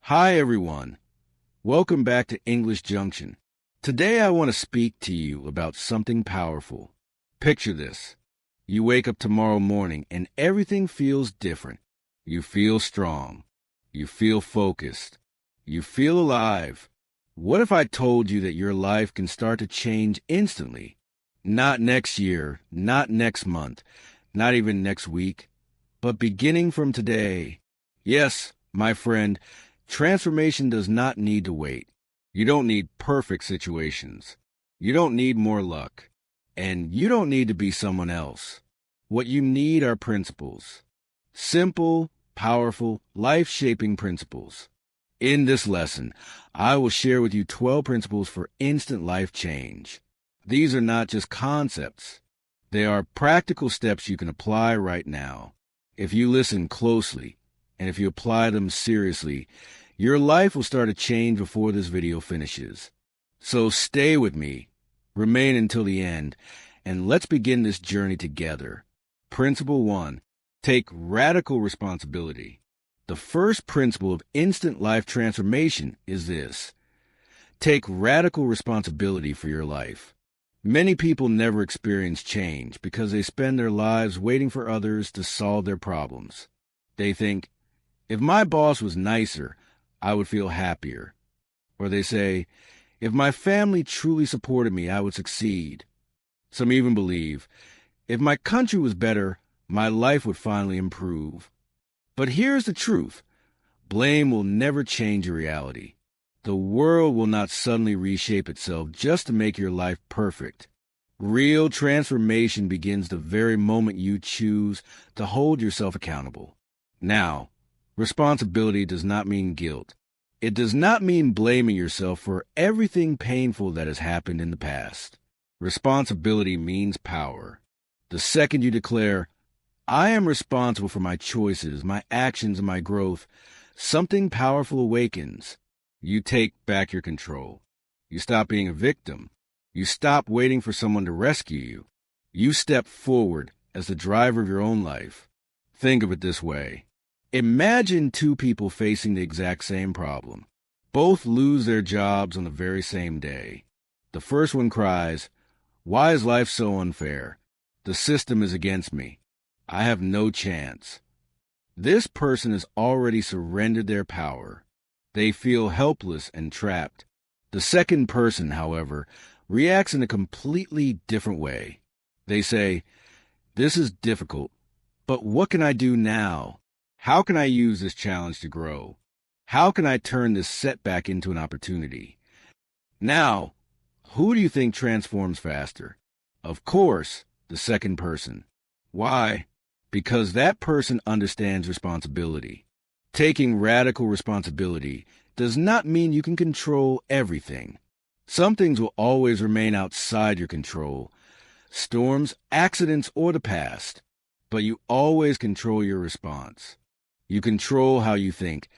Hi, everyone. Welcome back to English Junction. Today I want to speak to you about something powerful. Picture this. You wake up tomorrow morning and everything feels different. You feel strong. You feel focused. You feel alive. What if I told you that your life can start to change instantly? Not next year, not next month, not even next week, but beginning from today. Yes, my friend, transformation does not need to wait. You don't need perfect situations. You don't need more luck. And you don't need to be someone else. What you need are principles. Simple, powerful, life-shaping principles. In this lesson, I will share with you 12 principles for instant life change. These are not just concepts. They are practical steps you can apply right now. If you listen closely, and if you apply them seriously, your life will start to change before this video finishes. So stay with me, remain until the end, and let's begin this journey together. Principle 1. Take radical responsibility. The first principle of instant life transformation is this. Take radical responsibility for your life. Many people never experience change because they spend their lives waiting for others to solve their problems. They think, if my boss was nicer, I would feel happier. Or they say, if my family truly supported me, I would succeed. Some even believe, if my country was better, my life would finally improve. But here's the truth. Blame will never change your reality. The world will not suddenly reshape itself just to make your life perfect. Real transformation begins the very moment you choose to hold yourself accountable. Now, responsibility does not mean guilt. It does not mean blaming yourself for everything painful that has happened in the past. Responsibility means power. The second you declare, I am responsible for my choices, my actions, and my growth, something powerful awakens. You take back your control. You stop being a victim. You stop waiting for someone to rescue you. You step forward as the driver of your own life. Think of it this way. Imagine two people facing the exact same problem. Both lose their jobs on the very same day. The first one cries, why is life so unfair? The system is against me. I have no chance. This person has already surrendered their power. They feel helpless and trapped. The second person, however, reacts in a completely different way. They say, this is difficult, but what can I do now? How can I use this challenge to grow? How can I turn this setback into an opportunity? Now, who do you think transforms faster? Of course, the second person. Why? Because that person understands responsibility. Taking radical responsibility does not mean you can control everything. Some things will always remain outside your control. Storms, accidents, or the past. But you always control your response. You control how you think,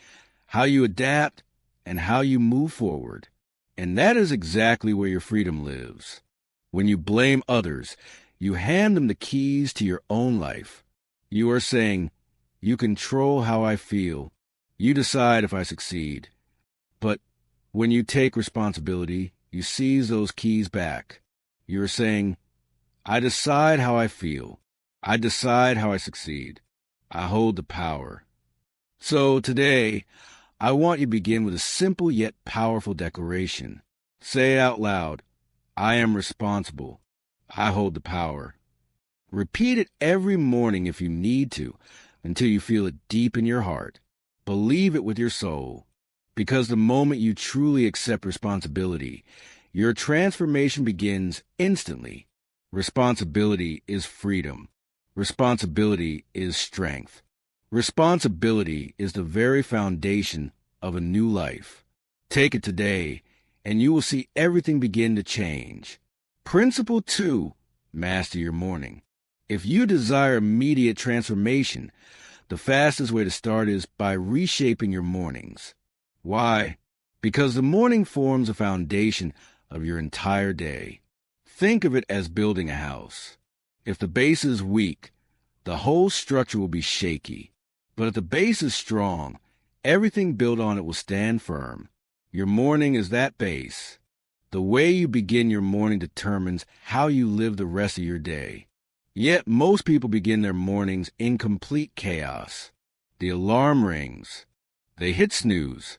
how you adapt, and how you move forward. And that is exactly where your freedom lives. When you blame others, you hand them the keys to your own life. You are saying, you control how I feel. You decide if I succeed. But when you take responsibility, you seize those keys back. You are saying, I decide how I feel. I decide how I succeed. I hold the power. So today, I want you to begin with a simple yet powerful declaration. Say it out loud. I am responsible. I hold the power. Repeat it every morning if you need to, until you feel it deep in your heart. Believe it with your soul. Because the moment you truly accept responsibility, your transformation begins instantly. Responsibility is freedom. Responsibility is strength. Responsibility is the very foundation of a new life. Take it today, and you will see everything begin to change. Principle 2, master your morning. If you desire immediate transformation, the fastest way to start is by reshaping your mornings. Why? Because the morning forms a foundation of your entire day. Think of it as building a house. If the base is weak, the whole structure will be shaky. But if the base is strong, Everything built on it will stand firm. Your morning is that base. The way you begin your morning determines how you live the rest of your day. Yet most people begin their mornings in complete chaos. The alarm rings. They hit snooze.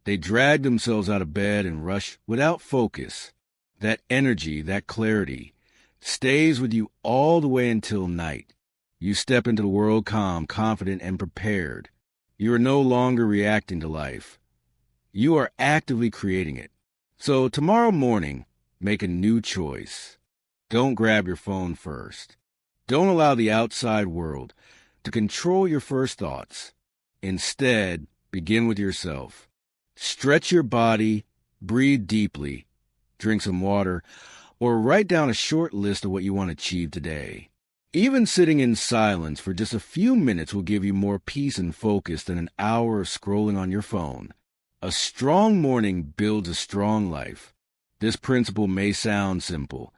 They drag themselves out of bed and rush without focus. That energy, that clarity, stays with you all the way until night. You step into the world calm, confident, and prepared. You are no longer reacting to life. You are actively creating it. So tomorrow morning, make a new choice. Don't grab your phone first. Don't allow the outside world to control your first thoughts. Instead, begin with yourself. Stretch your body, breathe deeply, drink some water, or write down a short list of what you want to achieve today. Even sitting in silence for just a few minutes will give you more peace and focus than an hour of scrolling on your phone. A strong morning builds a strong life. This principle may sound simple,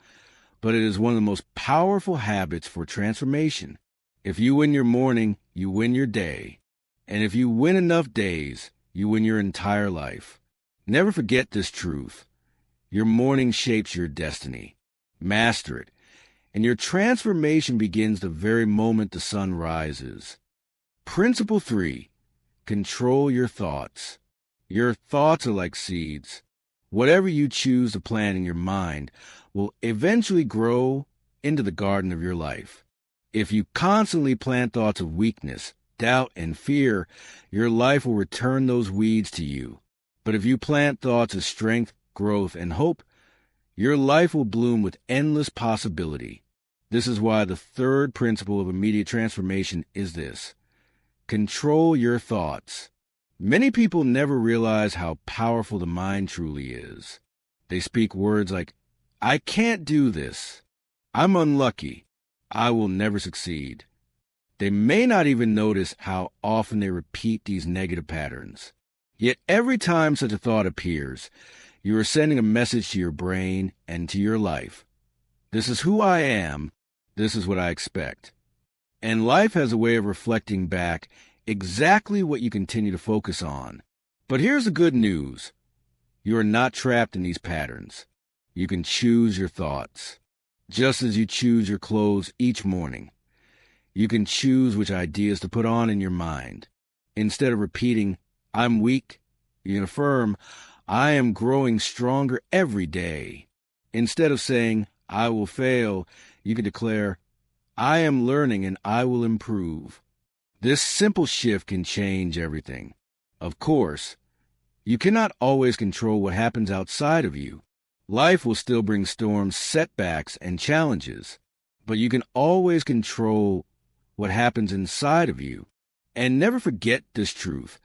but it is one of the most powerful habits for transformation. If you win your morning, you win your day. And if you win enough days, you win your entire life. Never forget this truth. Your morning shapes your destiny. Master it, and your transformation begins the very moment the sun rises. Principle 3, control your thoughts. Your thoughts are like seeds. Whatever you choose to plant in your mind will eventually grow into the garden of your life. If you constantly plant thoughts of weakness, doubt, and fear, your life will return those weeds to you. But if you plant thoughts of strength, growth, and hope, your life will bloom with endless possibility. This is why the third principle of immediate transformation is this: control your thoughts. Many people never realize how powerful the mind truly is. They speak words like, I can't do this. I'm unlucky. I will never succeed. They may not even notice how often they repeat these negative patterns. Yet every time such a thought appears, you are sending a message to your brain and to your life. This is who I am. This is what I expect. And life has a way of reflecting back exactly what you continue to focus on. But here's the good news. You are not trapped in these patterns. You can choose your thoughts, just as you choose your clothes each morning. You can choose which ideas to put on in your mind. Instead of repeating, I'm weak, you can affirm, I am growing stronger every day. Instead of saying, I will fail, you can declare, I am learning and I will improve. This simple shift can change everything. Of course, you cannot always control what happens outside of you. Life will still bring storms, setbacks, and challenges, but you can always control what happens inside of you. And never forget this truth.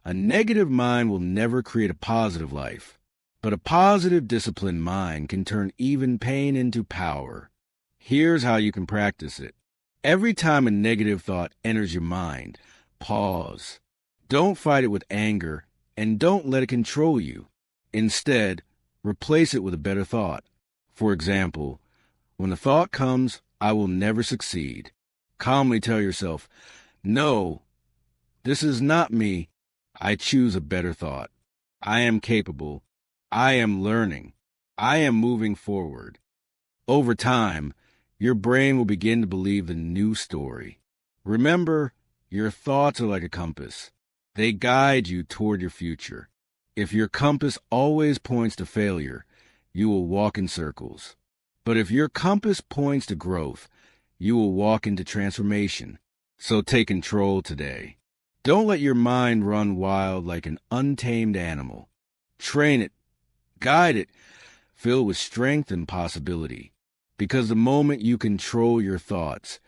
A negative mind will never create a positive life, but a positive, disciplined mind can turn even pain into power. Here's how you can practice it. Every time a negative thought enters your mind, pause. Don't fight it with anger, and don't let it control you. Instead, replace it with a better thought. For example, when the thought comes, I will never succeed, calmly tell yourself, no, this is not me. I choose a better thought. I am capable. I am learning. I am moving forward. Over time, your brain will begin to believe the new story. Remember, your thoughts are like a compass. They guide you toward your future. If your compass always points to failure, you will walk in circles. But if your compass points to growth, you will walk into transformation. So take control today. Don't let your mind run wild like an untamed animal. Train it, guide it, fill with strength and possibility. Because the moment you control your thoughts,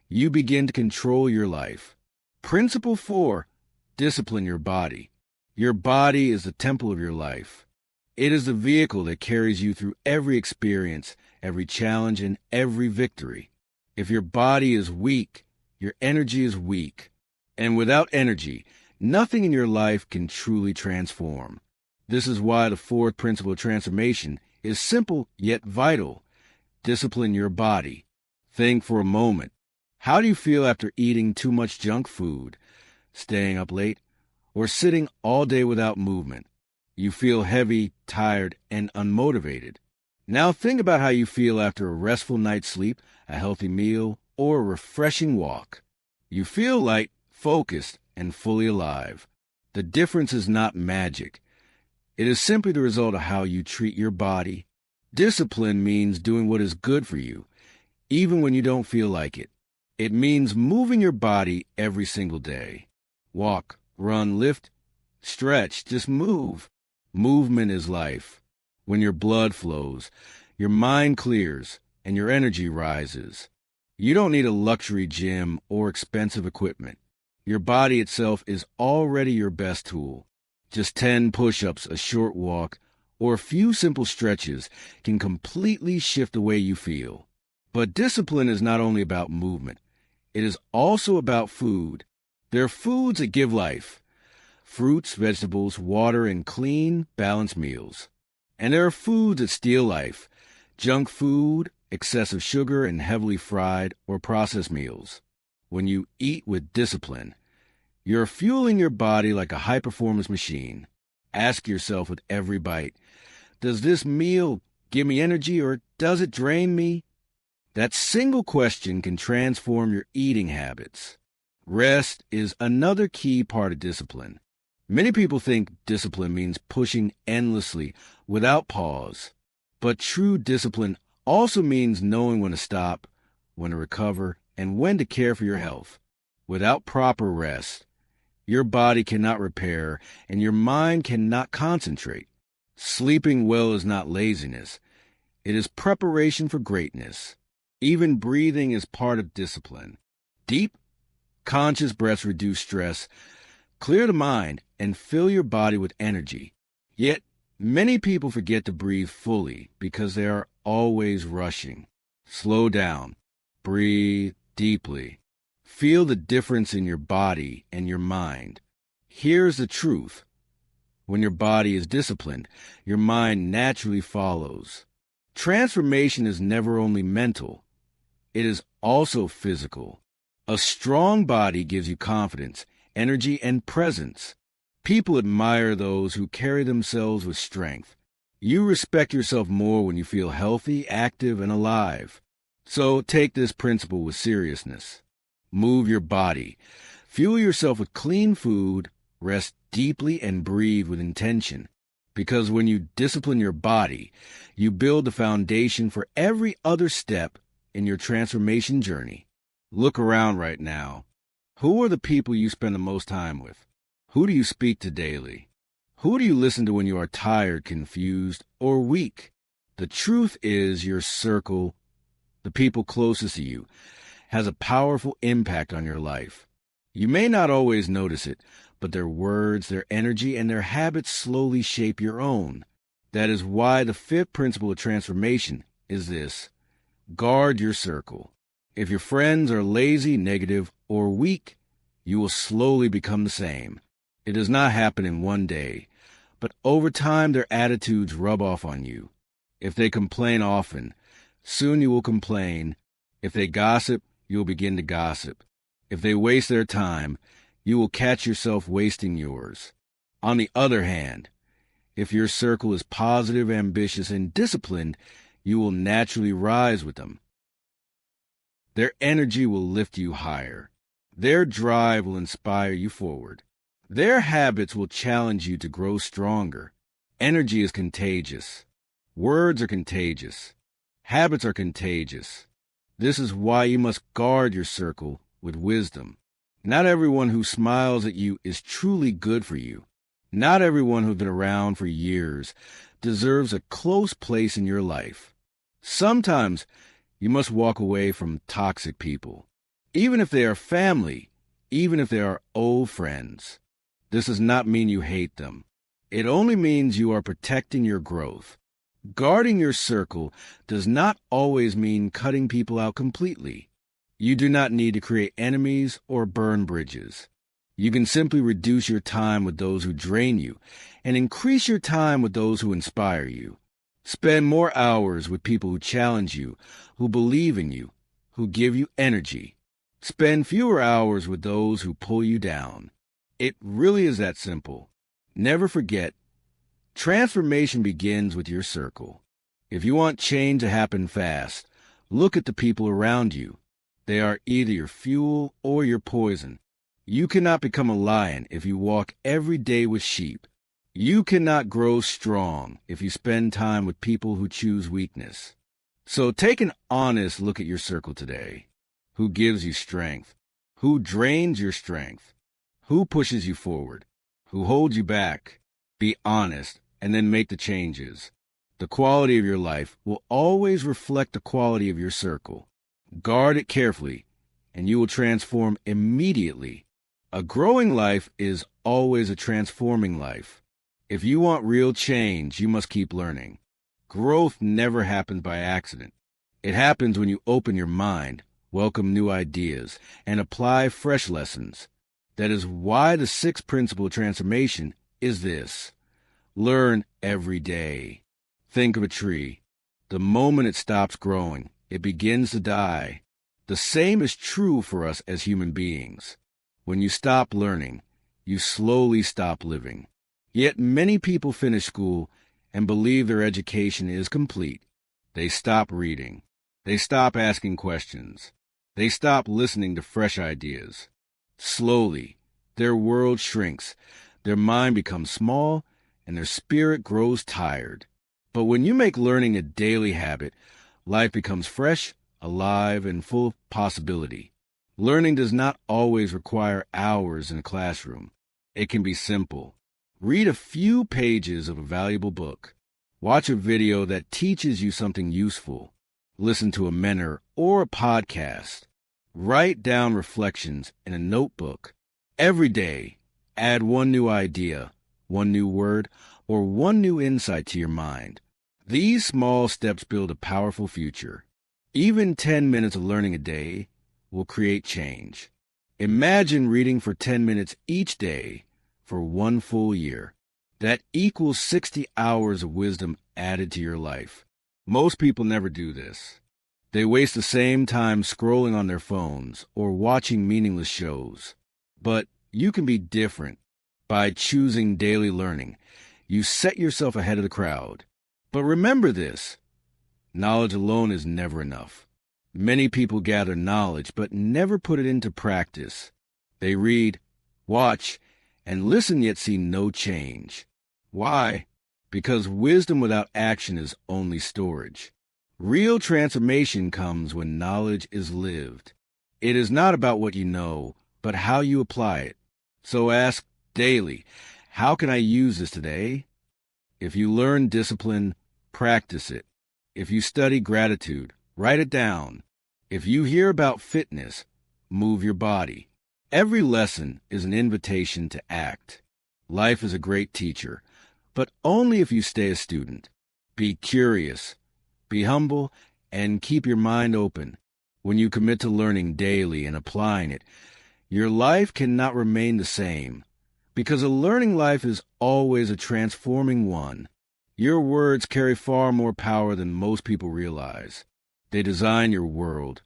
you begin to control your life. Principle 4, discipline your body. Your body is the temple of your life. It is the vehicle that carries you through every experience, every challenge, and every victory. If your body is weak, your energy is weak. And without energy, nothing in your life can truly transform. This is why the fourth principle of transformation is simple yet vital. Discipline your body. Think for a moment. How do you feel after eating too much junk food, staying up late, or sitting all day without movement. You feel heavy, tired, and unmotivated. Now think about how you feel after a restful night's sleep, a healthy meal, or a refreshing walk. You feel light, focused, and fully alive. The difference is not magic. It is simply the result of how you treat your body. Discipline means doing what is good for you, even when you don't feel like it. It means moving your body every single day. Walk, run, lift, stretch, just move. Movement is life. When your blood flows, your mind clears, and your energy rises. You don't need a luxury gym or expensive equipment. Your body itself is already your best tool. Just 10 push-ups, a short walk, or a few simple stretches can completely shift the way you feel. But discipline is not only about movement. It is also about food. There are foods that give life. Fruits, vegetables, water, and clean, balanced meals. And there are foods that steal life. Junk food, excessive sugar, and heavily fried or processed meals. When you eat with discipline, you're fueling your body like a high-performance machine. Ask yourself with every bite, does this meal give me energy or does it drain me? That single question can transform your eating habits. Rest is another key part of discipline. Many people think discipline means pushing endlessly without pause. But true discipline also means knowing when to stop, when to recover, and when to care for your health. Without proper rest, your body cannot repair and your mind cannot concentrate. Sleeping well is not laziness. It is preparation for greatness. Even breathing is part of discipline. Deep, conscious breaths reduce stress, clear the mind, and fill your body with energy. Yet, many people forget to breathe fully because they are always rushing. Slow down. Breathe deeply. Feel the difference in your body and your mind. Here's the truth. When your body is disciplined, your mind naturally follows. Transformation is never only mental. It is also physical. A strong body gives you confidence, energy, and presence. People admire those who carry themselves with strength. You respect yourself more when you feel healthy, active, and alive. So take this principle with seriousness. Move your body. Fuel yourself with clean food, rest deeply, and breathe with intention. Because when you discipline your body, you build the foundation for every other step in your transformation journey. Look around right now. Who are the people you spend the most time with? Who do you speak to daily? Who do you listen to when you are tired, confused, or weak? The truth is your circle, the people closest to you, has a powerful impact on your life. You may not always notice it, but their words, their energy, and their habits slowly shape your own. That is why the fifth principle of transformation is this: guard your circle. If your friends are lazy, negative, or weak, you will slowly become the same. It does not happen in one day, but over time their attitudes rub off on you. If they complain often, soon you will complain. If they gossip, you will begin to gossip. If they waste their time, you will catch yourself wasting yours. On the other hand, if your circle is positive, ambitious, and disciplined, you will naturally rise with them. Their energy will lift you higher. Their drive will inspire you forward. Their habits will challenge you to grow stronger. Energy is contagious. Words are contagious. Habits are contagious. This is why you must guard your circle with wisdom. Not everyone who smiles at you is truly good for you. Not everyone who's been around for years deserves a close place in your life. Sometimes you must walk away from toxic people, even if they are family, even if they are old friends. This does not mean you hate them. It only means you are protecting your growth. Guarding your circle does not always mean cutting people out completely. You do not need to create enemies or burn bridges. You can simply reduce your time with those who drain you and increase your time with those who inspire you. Spend more hours with people who challenge you, who believe in you, who give you energy. Spend fewer hours with those who pull you down. It really is that simple. Never forget, transformation begins with your circle. If you want change to happen fast, look at the people around you. They are either your fuel or your poison. You cannot become a lion if you walk every day with sheep. You cannot grow strong if you spend time with people who choose weakness. So take an honest look at your circle today. Who gives you strength? Who drains your strength? Who pushes you forward? Who holds you back? Be honest and then make the changes. The quality of your life will always reflect the quality of your circle. Guard it carefully, and you will transform immediately. A growing life is always a transforming life. If you want real change, you must keep learning. Growth never happens by accident. It happens when you open your mind, welcome new ideas, and apply fresh lessons. That is why the sixth principle of transformation is this: learn every day. Think of a tree. The moment it stops growing, it begins to die. The same is true for us as human beings. When you stop learning, you slowly stop living. Yet many people finish school and believe their education is complete. They stop reading. They stop asking questions. They stop listening to fresh ideas. Slowly, their world shrinks, their mind becomes small, and their spirit grows tired. But when you make learning a daily habit, life becomes fresh, alive, and full of possibility. Learning does not always require hours in a classroom. It can be simple. Read a few pages of a valuable book. Watch a video that teaches you something useful. Listen to a mentor or a podcast. Write down reflections in a notebook. Every day, add one new idea, one new word, or one new insight to your mind. These small steps build a powerful future. Even 10 minutes of learning a day will create change. Imagine reading for 10 minutes each day for one full year. That equals 60 hours of wisdom added to your life. Most people never do this. They waste the same time scrolling on their phones or watching meaningless shows. But you can be different. By choosing daily learning, you set yourself ahead of the crowd. But remember this: knowledge alone is never enough. Many people gather knowledge but never put it into practice. They read, watch, and listen yet see no change. Why? Because wisdom without action is only storage. Real transformation comes when knowledge is lived. It is not about what you know, but how you apply it. So ask daily, how can I use this today? If you learn discipline, practice it. If you study gratitude, write it down. If you hear about fitness, move your body. Every lesson is an invitation to act. Life is a great teacher, but only if you stay a student. Be curious, be humble, and keep your mind open. When you commit to learning daily and applying it, your life cannot remain the same, because a learning life is always a transforming one. Your words carry far more power than most people realize. They design your world,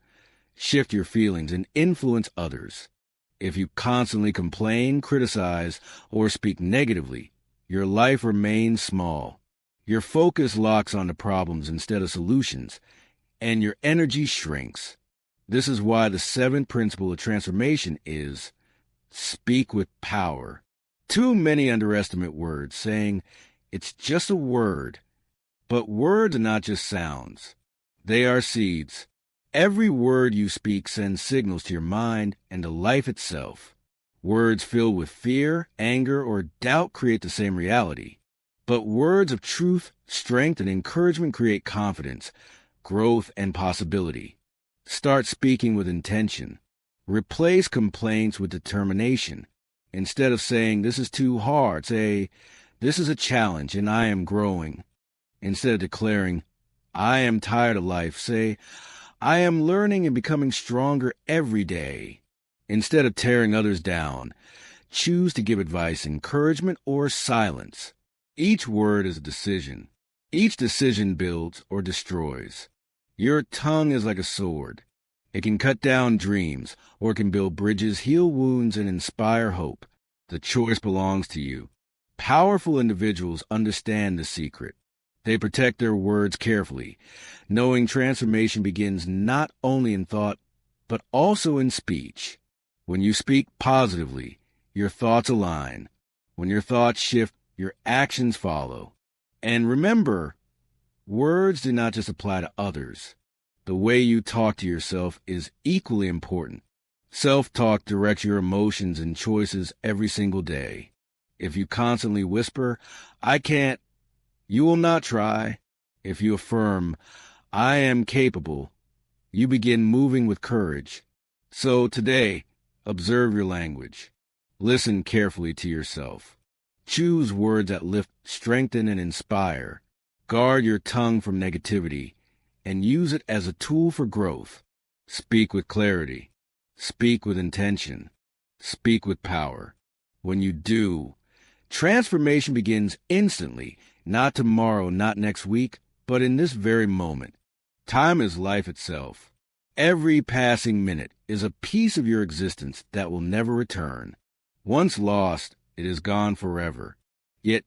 shift your feelings, and influence others. If you constantly complain, criticize, or speak negatively, your life remains small. Your focus locks onto problems instead of solutions, and your energy shrinks. This is why the seventh principle of transformation is speak with power. Too many underestimate words, saying it's just a word. But words are not just sounds. They are seeds. Every word you speak sends signals to your mind and to life itself. Words filled with fear, anger, or doubt create the same reality. But words of truth, strength, and encouragement create confidence, growth, and possibility. Start speaking with intention. Replace complaints with determination. Instead of saying, this is too hard, say, this is a challenge and I am growing. Instead of declaring, I am tired of life, say, I am learning and becoming stronger every day. Instead of tearing others down, choose to give advice, encouragement, or silence. Each word is a decision. Each decision builds or destroys. Your tongue is like a sword. It can cut down dreams, or it can build bridges, heal wounds, and inspire hope. The choice belongs to you. Powerful individuals understand the secret. They protect their words carefully, knowing transformation begins not only in thought, but also in speech. When you speak positively, your thoughts align. When your thoughts shift, your actions follow. And remember, words do not just apply to others. The way you talk to yourself is equally important. Self-talk directs your emotions and choices every single day. If you constantly whisper, "I can't," you will not try. If you affirm, "I am capable," you begin moving with courage. So today, observe your language. Listen carefully to yourself. Choose words that lift, strengthen, and inspire. Guard your tongue from negativity and use it as a tool for growth. Speak with clarity. Speak with intention. Speak with power. When you do, transformation begins instantly, not tomorrow, not next week, but in this very moment. Time is life itself. Every passing minute is a piece of your existence that will never return. Once lost, it is gone forever. Yet,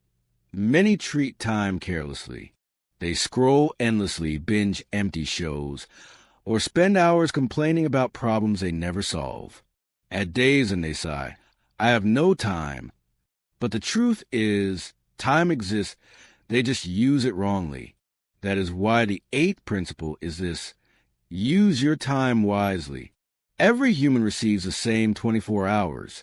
many treat time carelessly. They scroll endlessly, binge empty shows, or spend hours complaining about problems they never solve. At days and they sigh, "I have no time." But the truth is, time exists, they just use it wrongly. That is why the 8th principle is this: use your time wisely. Every human receives the same 24 hours,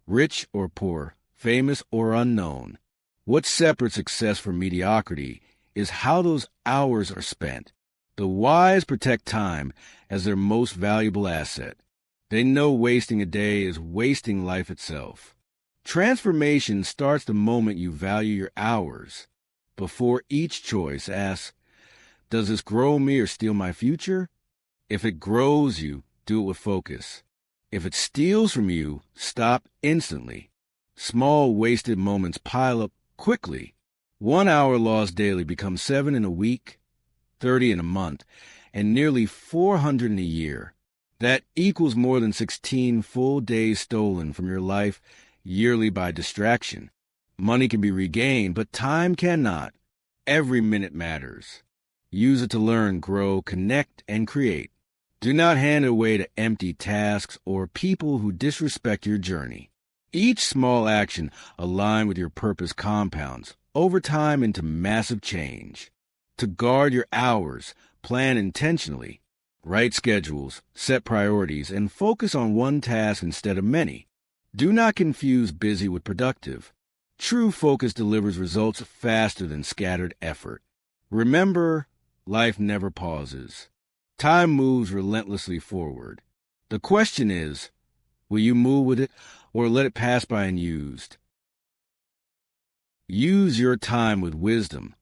rich or poor, famous or unknown. What separates success from mediocrity is how those hours are spent. The wise protect time as their most valuable asset. They know wasting a day is wasting life itself. Transformation starts the moment you value your hours. Before each choice, ask, does this grow me or steal my future? If it grows you, do it with focus. If it steals from you, stop instantly. Small wasted moments pile up quickly. 1 hour lost daily becomes 7 in a week, 30 in a month, and nearly 400 in a year. That equals more than 16 full days stolen from your life yearly by distraction. Money can be regained, but time cannot. Every minute matters. Use it to learn, grow, connect, and create. Do not hand it away to empty tasks or people who disrespect your journey. Each small action aligned with your purpose compounds over time into massive change. To guard your hours, plan intentionally. Write schedules, set priorities, and focus on one task instead of many. Do not confuse busy with productive. True focus delivers results faster than scattered effort. Remember, life never pauses. Time moves relentlessly forward. The question is, will you move with it or let it pass by unused? Use your time with wisdom,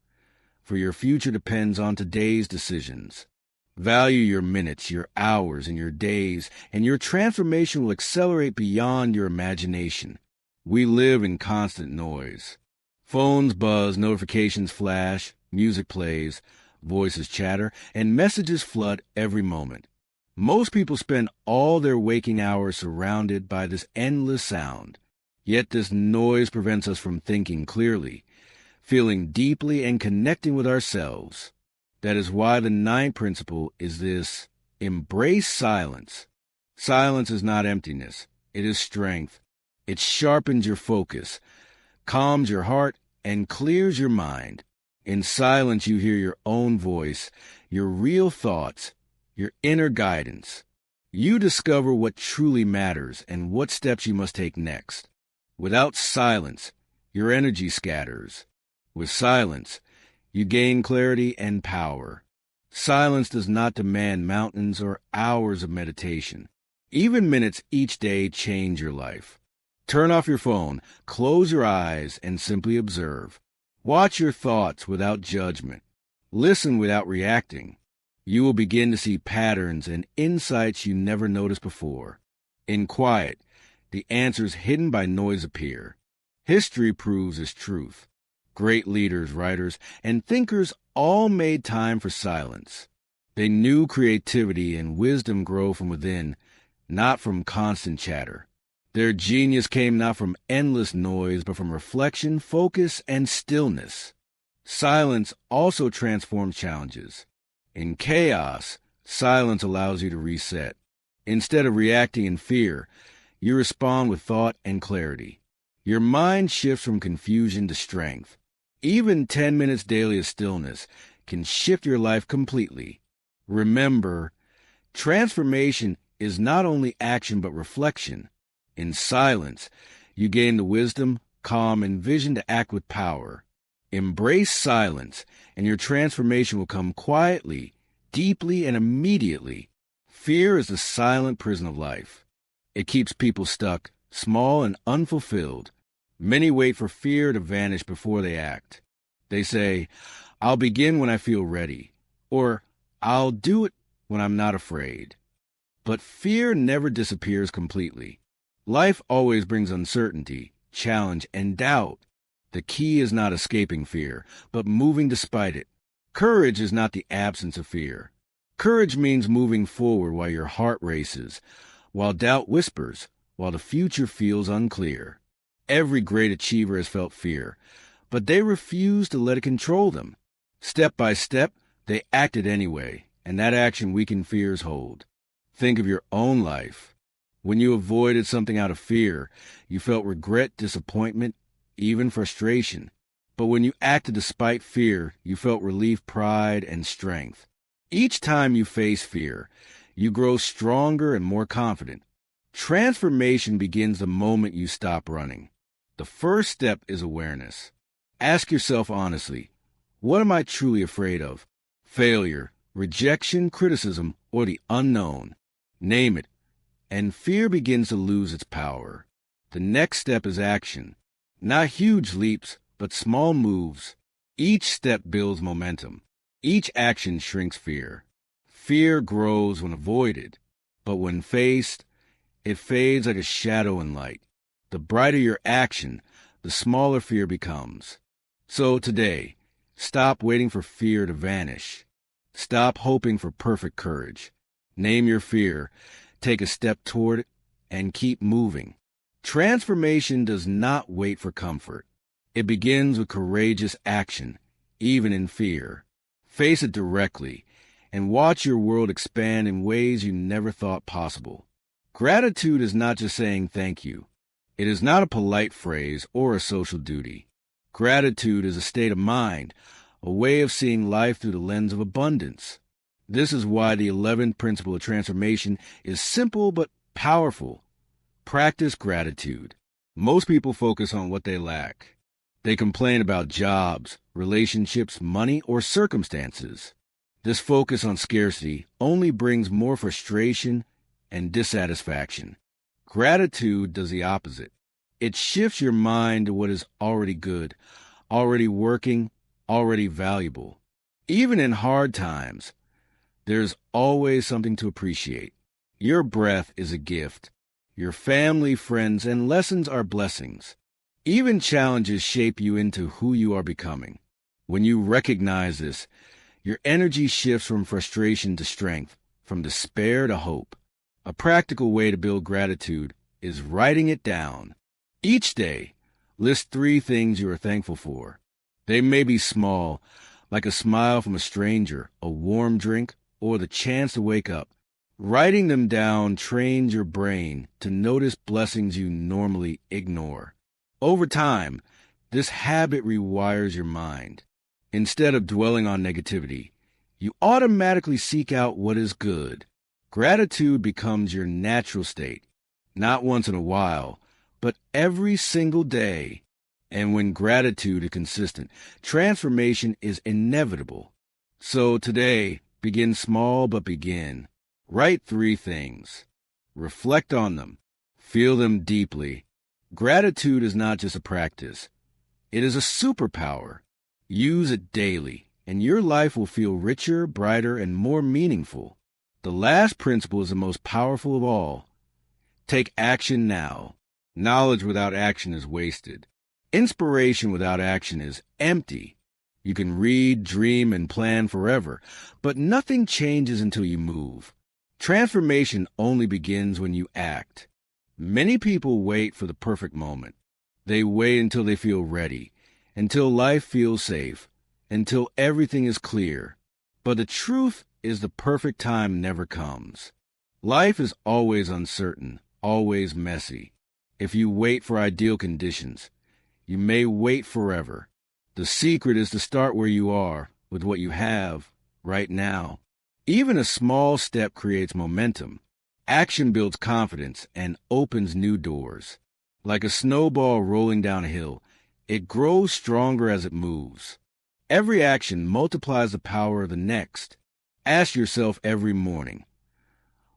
for your future depends on today's decisions. Value your minutes, your hours, and your days, and your transformation will accelerate beyond your imagination. We live in constant noise. Phones buzz, notifications flash, music plays, voices chatter, and messages flood every moment. Most people spend all their waking hours surrounded by this endless sound. Yet this noise prevents us from thinking clearly, feeling deeply, and connecting with ourselves. That is why the 9th principle is this: embrace silence. Silence is not emptiness. It is strength. It sharpens your focus, calms your heart, and clears your mind. In silence, you hear your own voice, your real thoughts, your inner guidance. You discover what truly matters and what steps you must take next. Without silence, your energy scatters. With silence, you gain clarity and power. Silence does not demand mountains or hours of meditation. Even minutes each day change your life. Turn off your phone, close your eyes, and simply observe. Watch your thoughts without judgment. Listen without reacting. You will begin to see patterns and insights you never noticed before. In quiet, the answers hidden by noise appear. History proves its truth. Great leaders, writers, and thinkers all made time for silence. They knew creativity and wisdom grow from within, not from constant chatter. Their genius came not from endless noise, but from reflection, focus, and stillness. Silence also transforms challenges. In chaos, silence allows you to reset. Instead of reacting in fear, you respond with thought and clarity. Your mind shifts from confusion to strength. Even 10 minutes daily of stillness can shift your life completely. Remember, transformation is not only action but reflection. In silence, you gain the wisdom, calm, and vision to act with power. Embrace silence, and your transformation will come quietly, deeply, and immediately. Fear is the silent prison of life. It keeps people stuck, small and unfulfilled. Many wait for fear to vanish before they act. They say, "I'll begin when I feel ready," or "I'll do it when I'm not afraid." But fear never disappears completely. Life always brings uncertainty, challenge, and doubt. The key is not escaping fear, but moving despite it. Courage is not the absence of fear. Courage means moving forward while your heart races, while doubt whispers, while the future feels unclear. Every great achiever has felt fear, but they refused to let it control them. Step by step, they acted anyway, and that action weakened fear's hold. Think of your own life. When you avoided something out of fear, you felt regret, disappointment, even frustration. But when you acted despite fear, you felt relief, pride, and strength. Each time you face fear, you grow stronger and more confident. Transformation begins the moment you stop running. The first step is awareness. Ask yourself honestly, what am I truly afraid of? Failure, rejection, criticism, or the unknown? Name it, and fear begins to lose its power. The next step is action. Not huge leaps, but small moves. Each step builds momentum. Each action shrinks fear. Fear grows when avoided, but when faced, it fades like a shadow in light. The brighter your action, the smaller fear becomes. So today, stop waiting for fear to vanish. Stop hoping for perfect courage. Name your fear, take a step toward it, and keep moving. Transformation does not wait for comfort. It begins with courageous action, even in fear. Face it directly, and watch your world expand in ways you never thought possible. Gratitude is not just saying thank you. It is not a polite phrase or a social duty. Gratitude is a state of mind, a way of seeing life through the lens of abundance. This is why the 11th principle of transformation is simple but powerful. Practice gratitude. Most people focus on what they lack. They complain about jobs, relationships, money, or circumstances. This focus on scarcity only brings more frustration and dissatisfaction. Gratitude does the opposite. It shifts your mind to what is already good, already working, already valuable. Even in hard times, there's always something to appreciate. Your breath is a gift. Your family, friends, and lessons are blessings. Even challenges shape you into who you are becoming. When you recognize this, your energy shifts from frustration to strength, from despair to hope. A practical way to build gratitude is writing it down. Each day, list 3 things you are thankful for. They may be small, like a smile from a stranger, a warm drink, or the chance to wake up. Writing them down trains your brain to notice blessings you normally ignore. Over time, this habit rewires your mind. Instead of dwelling on negativity, you automatically seek out what is good. Gratitude becomes your natural state, not once in a while, but every single day. And when gratitude is consistent, transformation is inevitable. So today, begin small but begin. Write 3 things. Reflect on them. Feel them deeply. Gratitude is not just a practice. It is a superpower. Use it daily, and your life will feel richer, brighter, and more meaningful. The last principle is the most powerful of all. Take action now. Knowledge without action is wasted. Inspiration without action is empty. You can read, dream, and plan forever, but nothing changes until you move. Transformation only begins when you act. Many people wait for the perfect moment. They wait until they feel ready, until life feels safe, until everything is clear. But the truth is the perfect time never comes. Life is always uncertain, always messy. If you wait for ideal conditions, you may wait forever. The secret is to start where you are, with what you have, right now. Even a small step creates momentum. Action builds confidence and opens new doors. Like a snowball rolling down a hill, it grows stronger as it moves. Every action multiplies the power of the next. Ask yourself every morning,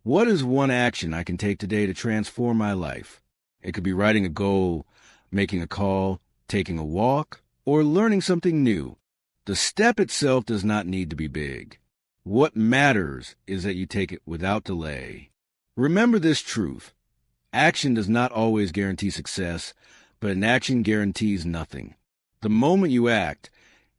what is one action I can take today to transform my life? It could be writing a goal, making a call, taking a walk, or learning something new. The step itself does not need to be big. What matters is that you take it without delay. Remember this truth. Action does not always guarantee success, but inaction guarantees nothing. The moment you act,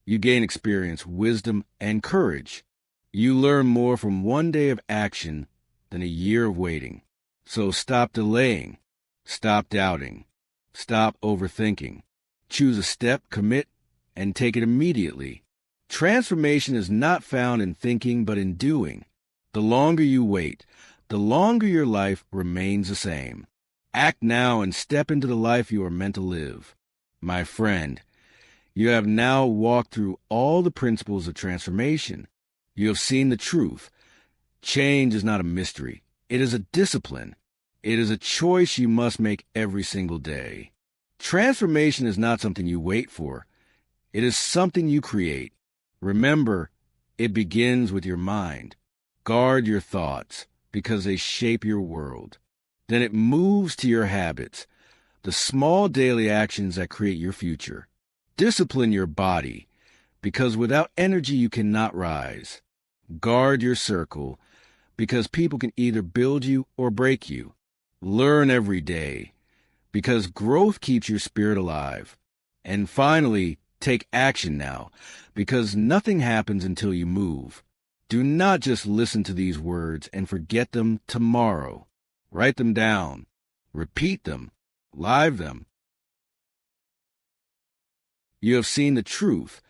you gain experience, wisdom, and courage. You learn more from one day of action than a year of waiting. So stop delaying. Stop doubting. Stop overthinking. Choose a step, commit, and take it immediately. Transformation is not found in thinking, but in doing. The longer you wait, the longer your life remains the same. Act now and step into the life you are meant to live. My friend, you have now walked through all the principles of transformation. You have seen the truth. Change is not a mystery. It is a discipline. It is a choice you must make every single day. Transformation is not something you wait for. It is something you create. Remember, it begins with your mind. Guard your thoughts, because they shape your world. Then it moves to your habits, the small daily actions that create your future. Discipline your body, because without energy you cannot rise. Guard your circle, because people can either build you or break you. Learn every day, because growth keeps your spirit alive. And finally, take action now, because nothing happens until you move. Do not just listen to these words and forget them tomorrow. Write them down. Repeat them. Live them. You have seen the truth.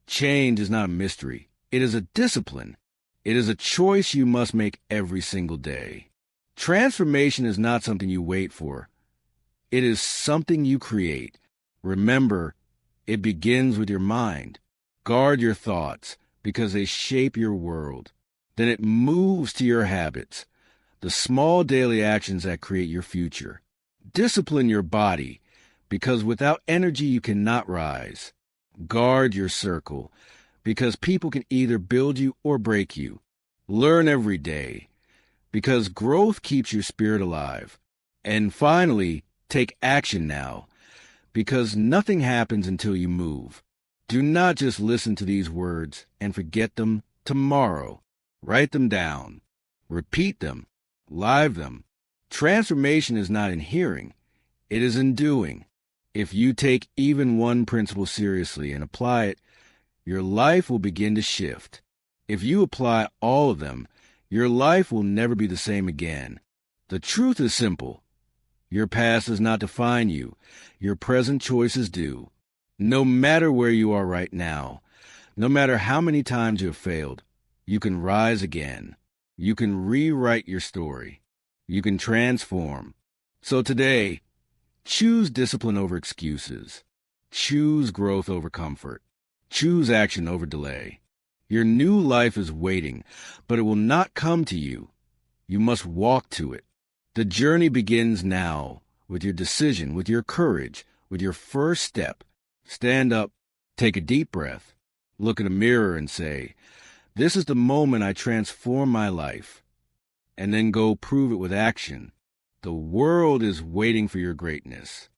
Change is not a mystery. It is a discipline. It is a choice you must make every single day. Transformation is not something you wait for. It is something you create. Remember, it begins with your mind. Guard your thoughts, because they shape your world. Then it moves to your habits, the small daily actions that create your future. Discipline your body, because without energy you cannot rise. Guard your circle, because people can either build you or break you. Learn every day, because growth keeps your spirit alive. And finally, take action now, because nothing happens until you move. Do not just listen to these words and forget them tomorrow. Write them down. Repeat them. Live them. Transformation is not in hearing. It is in doing. If you take even one principle seriously and apply it, your life will begin to shift. If you apply all of them, your life will never be the same again. The truth is simple. Your past does not define you. Your present choices do. No matter where you are right now, no matter how many times you have failed, you can rise again. You can rewrite your story. You can transform. So today, choose discipline over excuses. Choose growth over comfort. Choose action over delay. Your new life is waiting, but it will not come to you. You must walk to it. The journey begins now, with your decision, with your courage, with your first step. Stand up, take a deep breath, look in a mirror and say, "This is the moment I transform my life." And then go prove it with action. The world is waiting for your greatness.